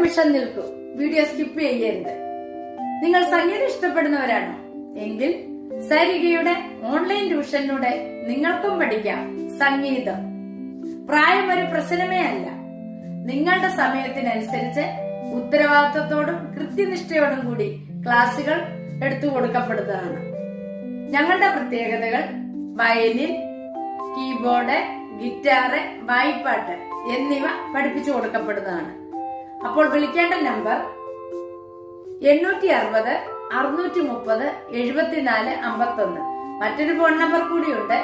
നിമിഷം നിൽക്കൂ, video skip ചെയ്യരുത്. നിങ്ങൾ സംഗീതം ഇഷ്ടപ്പെടുന്നവരാണോ എങ്കിൽ സരിഗയുടെ ഓൺലൈൻ ട്യൂഷനിലൂടെ നിങ്ങൾക്കും പഠിക്കാം സംഗീതം. പ്രായം ഒരു പ്രശ്നമേ അല്ല. നിങ്ങളുടെ സമയത്തിനനുസരിച്ച് ഉത്തരവാദിത്വത്തോടും കൃത്യനിഷ്ഠയോടും കൂടി ക്ലാസുകൾ എടുത്തു കൊടുക്കപ്പെടുന്നതാണ്. ഞങ്ങളുടെ പ്രത്യേകതകൾ വയലിൻ, കീബോർഡ്, ഗിറ്റാറ്, വായ്പാട്ട് എന്നിവ പഠിപ്പിച്ചു കൊടുക്കപ്പെടുന്നതാണ്. അപ്പോൾ വിളിക്കേണ്ട നമ്പർ 860 630 74 51. മറ്റൊരു ഫോൺ നമ്പർ കൂടിയുണ്ട്,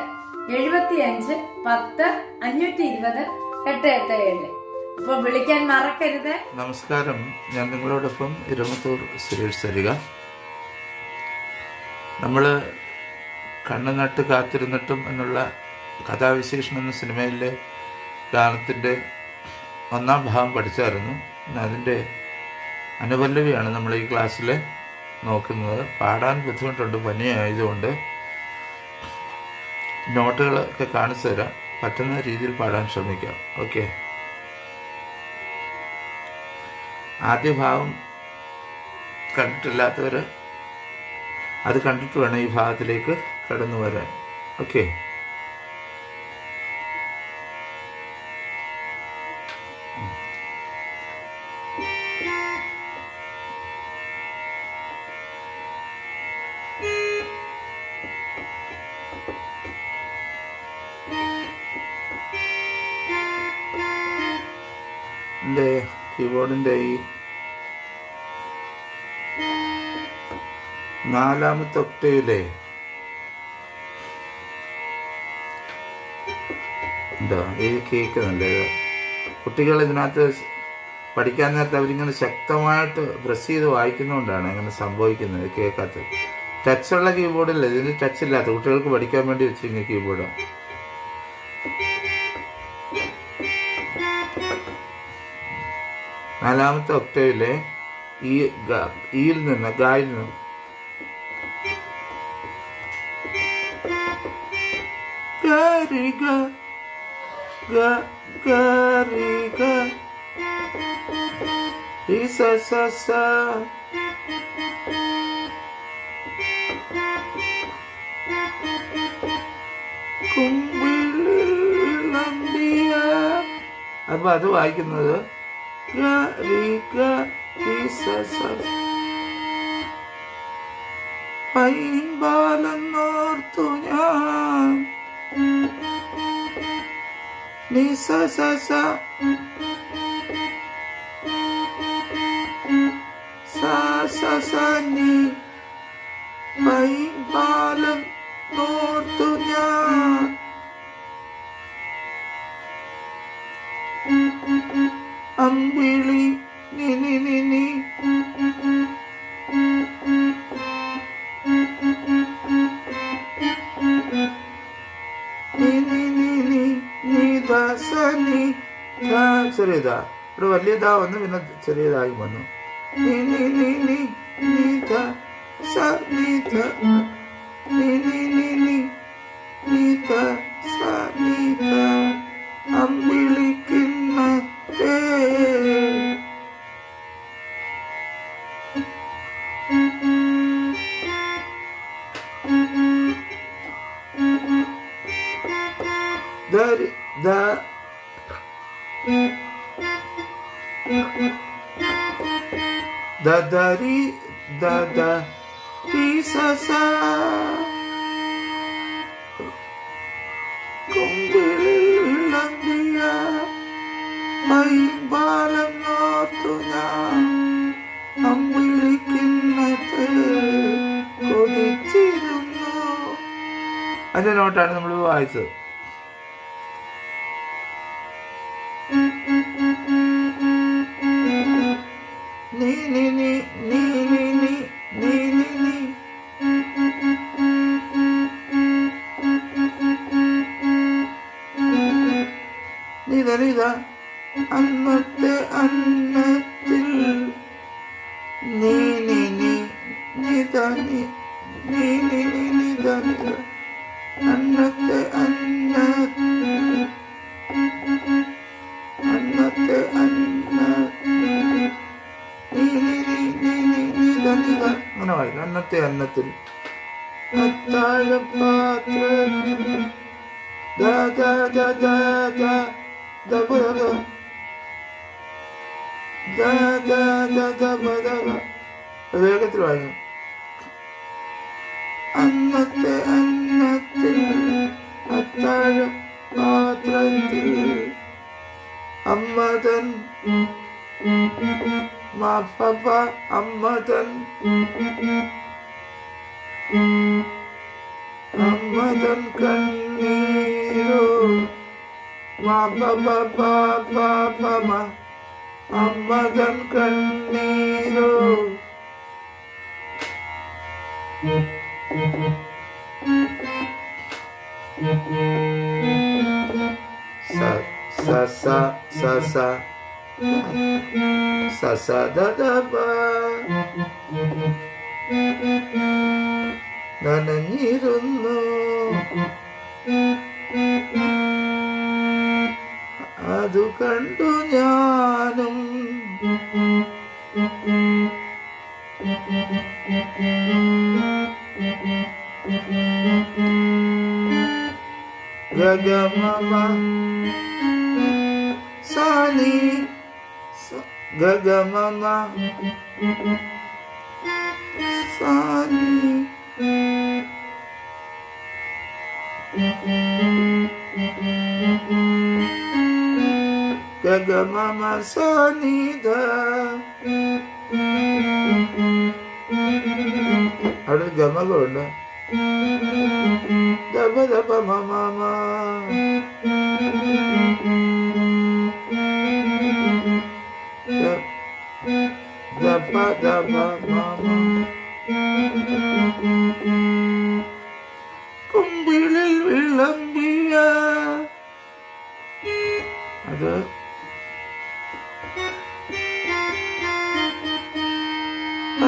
75 10 520 887. അപ്പോൾ വിളിക്കാൻ മറക്കരുത്. നമസ്കാരം, ഞാൻ നിങ്ങളോടൊപ്പം ഇരമത്തൂർ സുരേഷ് സരിക. നമ്മൾ കണ്ണു നട്ട് കാത്തിരുന്നിട്ടും എന്നുള്ള കഥാവിശേഷം എന്ന സിനിമയിലെ ഗാനത്തിൻ്റെ 1ാം ഭാഗം പഠിച്ചായിരുന്നു. അതിൻ്റെ അനുപല്ലവിയാണ് നമ്മൾ ഈ ക്ലാസ്സിൽ നോക്കുന്നത്. പാടാൻ ബുദ്ധിമുട്ടുണ്ട്, പനിയായതുകൊണ്ട് നോട്ടുകളൊക്കെ കാണിച്ചു തരാം. പറ്റുന്ന രീതിയിൽ പാടാൻ ശ്രമിക്കാം. ഓക്കെ, ആദ്യ ഭാഗം കണ്ടിട്ടില്ലാത്തവർ അത് കണ്ടിട്ട് വേണം ഈ ഭാഗത്തിലേക്ക് കടന്നു വരാൻ. ഓക്കെ, എൻ്റെ കീബോർഡിൻ്റെ ഈ 4ാമത്തെ ഒക്ടേവിലെ എന്താ ഇത് കേൾക്കുന്നുണ്ട്. കുട്ടികൾ ഇതിനകത്ത് പഠിക്കാൻ നേരത്തെ അവരിങ്ങനെ ശക്തമായിട്ട് പ്രസ് ചെയ്ത് വായിക്കുന്നതുകൊണ്ടാണ് അങ്ങനെ സംഭവിക്കുന്നത്, കേൾക്കാത്തത്. ടച്ചുള്ള കീബോർഡില്ല, ഇതിന് ടച്ച് ഇല്ലാത്ത കുട്ടികൾക്ക് പഠിക്കാൻ വേണ്ടി വെച്ചിരിക്കുന്ന കീബോർഡ്. നാലാമത്തെ ഒക്ടേവിലെ ഈയിൽ നിന്ന് ഗായിൽ നിന്ന് അപ്പൊ അത് വായിക്കുന്നത് പൈമ്പാലെന്നോർത്തു ഞാൻ പൈമ്പാലം നോർത്തു ഞാൻ അമ്പിളി നിനി നിനി ചെറിയതാ, ഒരു വലിയതാ വന്നു, പിന്നെ ചെറിയതായി വന്നു. അമ്പിളിക്കുന്ന ദരി ദദ സസ കുമ്പിളിൽ വിളമ്പിയ പൈമ്പാലം നോർത്തു ഞാൻ അമ്പിളിക്കുന്നത് കൊതിച്ചിരുന്നു. അതിന്റെ നോട്ടാണ് നമ്മൾ വായിച്ചത്. അന്നത്തെ അന്നത്തിൽ അന്നത്തെ അങ്ങനെ വായിക്കും. അന്നത്തെ അന്നത്തിൽ അത്താഴപാത്രത്തിൽ വേഗത്തിൽ വായിക്കും. അന്നത്തെ അന്നത്തിൽ അത്താഴ പാത്രത്തിൽ അമ്മതൻ മാപ്പ അമ്മതൻ അമ്മതൻ കണ്ണീരോ മാപ്പ അമ്മതൻ കണ്ണീരോ നനഞ്ഞിരുന്നു അതു കണ്ടു ഞാനും ഗഗമമ സാനി ഗഗമമ സാനി ഗഗമമ സാനിധ. അവിടെ ഗമകമുണ്ട്. ദബ ദബ മമ ദബ ദബ മമ. കുമ്പിളിൽ വിളമ്പിയ അത്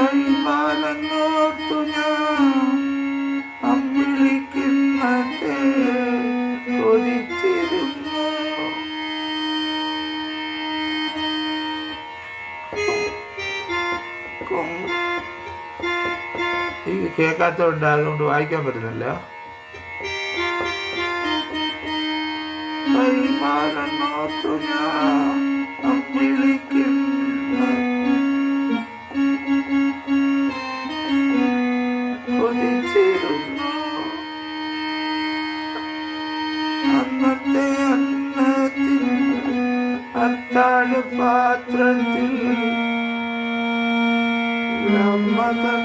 അയ്മാനോർത്തു ഞാൻ അമ്പിളിക്കുന്നത്തെ കൊതിച്ചിരുന്നു. ഈ കേൾക്കാത്തതുകൊണ്ട് അതുകൊണ്ട് വായിക്കാൻ പറ്റുന്നില്ല. അയ്മാനോർത്തു ഞാൻ അമ്പിളിക്കുന്ന കൊതിച്ചിരുന്നു. അന്നത്തെ അന്നത്തിൽ അത്താഴ പാത്രത്തിൽ അമ്മതൻ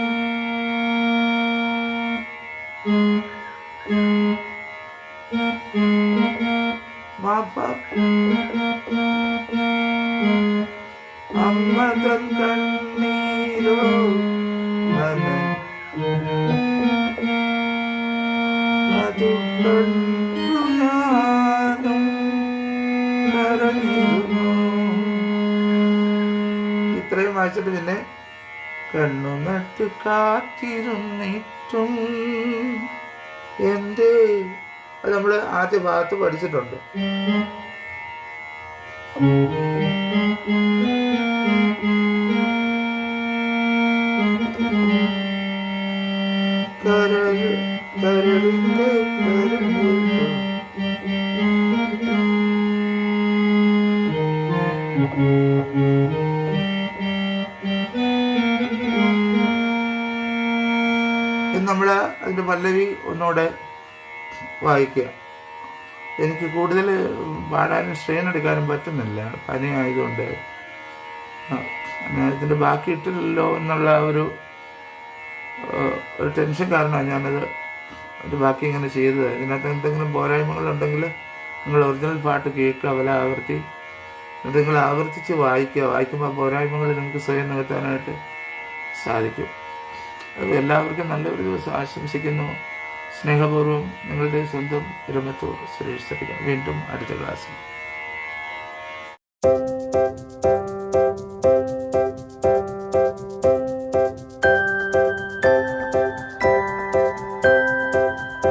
അമ്മതൻ കണ്ണീരോ അതു കണ്ടു ഞാനും കരഞ്ഞിരുന്നു. ഇത്രയും വായിച്ചിട്ട് പിന്നെ കണ്ണു നട്ട് കാത്തിരുന്നിട്ടും എന്തേ, അത് നമ്മൾ ആദ്യ ഭാഗത്ത് പഠിച്ചിട്ടുണ്ട്. കരളിന്റെ നമ്മൾ അതിൻ്റെ പല്ലവി ഒന്നുകൂടെ വായിക്കുക. എനിക്ക് കൂടുതൽ പാടാനും സ്ട്രെയിൻ എടുക്കാനും പറ്റുന്നില്ല, പനി ആയതുകൊണ്ട്. ഇതിൻ്റെ ബാക്കി ഇട്ടില്ലല്ലോ എന്നുള്ള ഒരു ടെൻഷൻ കാരണമാണ് ഞാനത് ബാക്കി ഇങ്ങനെ ചെയ്തത്. ഇതിനകത്ത് എന്തെങ്കിലും പോരായ്മകളുണ്ടെങ്കിൽ നിങ്ങൾ ഒറിജിനൽ പാട്ട് കേൾക്കുക, വല്ല ആവർത്തി അത് നിങ്ങൾ ആവർത്തിച്ച് വായിക്കുക. വായിക്കുമ്പോൾ പോരായ്മകൾ നിങ്ങൾക്ക് സ്വയം നികത്താനായിട്ട് സാധിക്കും. അത് എല്ലാവർക്കും നല്ലൊരു ദിവസം ആശംസിക്കുന്നു. സ്നേഹപൂർവ്വം നിങ്ങളുടെ സ്വന്തം രമത്തൂർ സുരേഷ് സരിക. വീണ്ടും അടുത്ത ക്ലാസ്സിൽ.